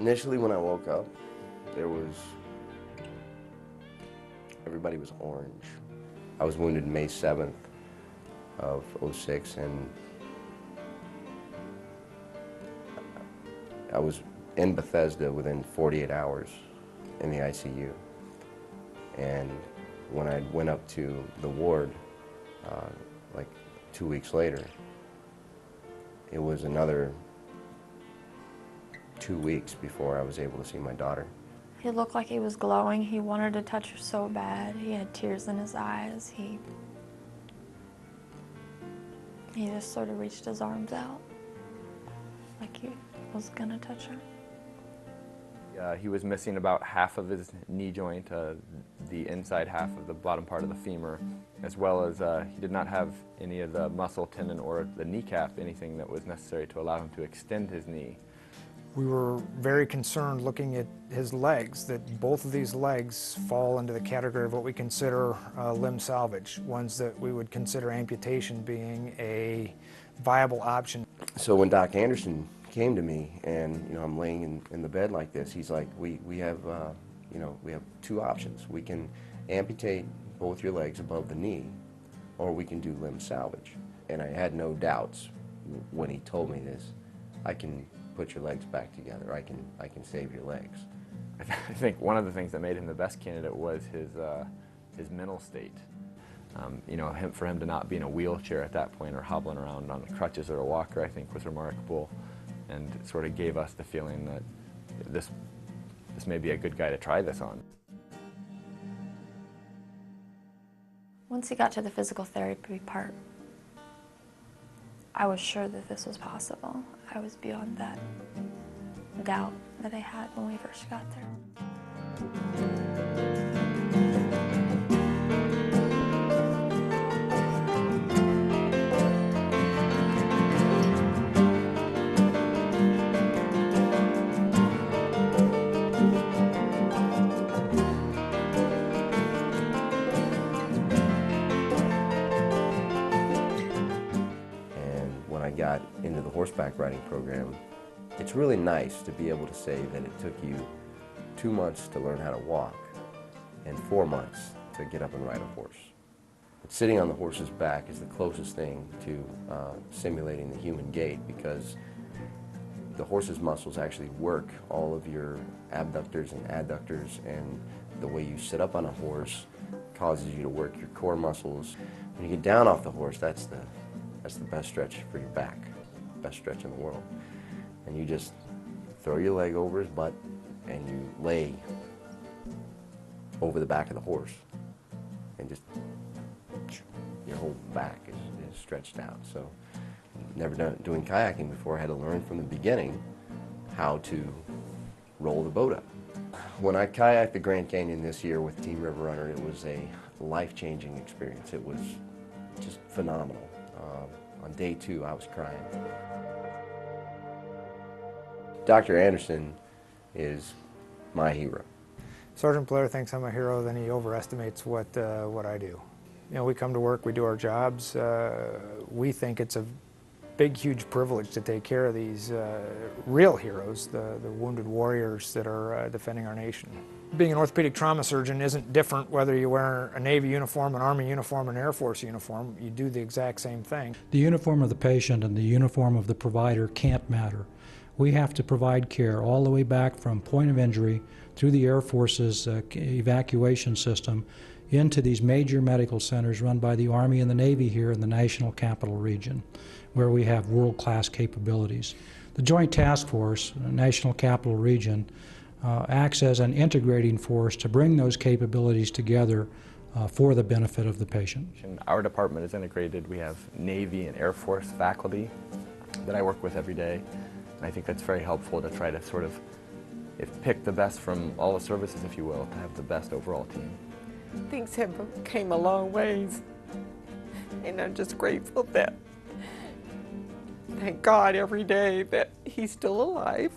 Initially when I woke up, everybody was orange. I was wounded May 7th of '06, and I was in Bethesda within 48 hours in the ICU. And when I went up to the ward, like 2 weeks later, it was another 2 weeks before I was able to see my daughter. He looked like he was glowing. He wanted to touch her so bad. He had tears in his eyes. He just sort of reached his arms out like he was gonna touch her. He was missing about half of his knee joint, the inside half of the bottom part of the femur, as well as he did not have any of the muscle, tendon, or the kneecap, anything that was necessary to allow him to extend his knee. We were very concerned looking at his legs, that both of these legs fall into the category of what we consider limb salvage, ones that we would consider amputation being a viable option. So when Doc Anderson came to me, and I'm laying in the bed like this, he's like, we have we have two options. We can amputate both your legs above the knee, or we can do limb salvage. And I had no doubts when he told me this. I can put your legs back together. I can save your legs. I think one of the things that made him the best candidate was his mental state. For him to not be in a wheelchair at that point or hobbling around on crutches or a walker, I think was remarkable, and it sort of gave us the feeling that this may be a good guy to try this on. Once he got to the physical therapy part, I was sure that this was possible. I was beyond that doubt that I had when we first got there. When I got into the horseback riding program, it's really nice to be able to say that it took you 2 months to learn how to walk and 4 months to get up and ride a horse. But sitting on the horse's back is the closest thing to simulating the human gait, because the horse's muscles actually work all of your abductors and adductors, and the way you sit up on a horse causes you to work your core muscles. When you get down off the horse, that's the best stretch for your back, best stretch in the world. And you just throw your leg over his butt and you lay over the back of the horse, and just your whole back is stretched out. So never doing kayaking before, I had to learn from the beginning how to roll the boat up. When I kayaked the Grand Canyon this year with Team River Runner, it was a life-changing experience. It was just phenomenal. On day 2, I was crying. Dr. Anderson is my hero. Sergeant Blair thinks I'm a hero, then he overestimates what I do. We come to work, we do our jobs. We think it's a big, huge privilege to take care of these real heroes, the wounded warriors that are defending our nation. Being an orthopedic trauma surgeon isn't different whether you wear a Navy uniform, an Army uniform, an Air Force uniform. You do the exact same thing. The uniform of the patient and the uniform of the provider can't matter. We have to provide care all the way back from point of injury through the Air Force's evacuation system into these major medical centers run by the Army and the Navy here in the National Capital Region, where we have world-class capabilities. The Joint Task Force, National Capital Region, acts as an integrating force to bring those capabilities together for the benefit of the patient. Our department is integrated. We have Navy and Air Force faculty that I work with every day, and I think that's very helpful to try to sort of pick the best from all the services, if you will, to have the best overall team. Things have came a long ways, and I'm just grateful that, thank God every day that he's still alive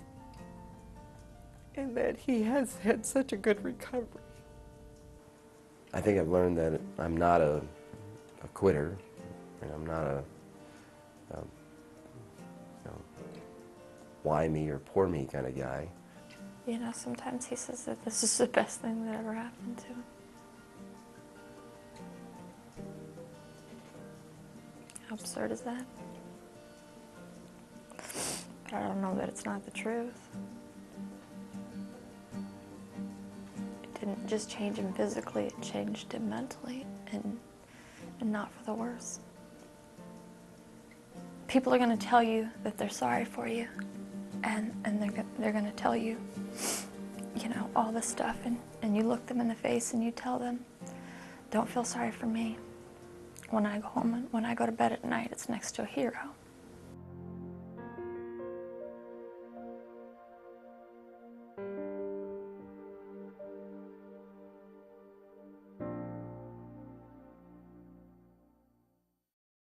and that he has had such a good recovery. I think I've learned that I'm not a quitter, and I'm not a why me or poor me kind of guy. You know, sometimes he says that this is the best thing that ever happened to him. How absurd is that? But I don't know that it's not the truth. It didn't just change him physically, it changed him mentally, and not for the worse. People are going to tell you that they're sorry for you, and they're going to tell you, you know, all this stuff, and you look them in the face and you tell them, don't feel sorry for me. When I go home and when I go to bed at night, it's next to a hero.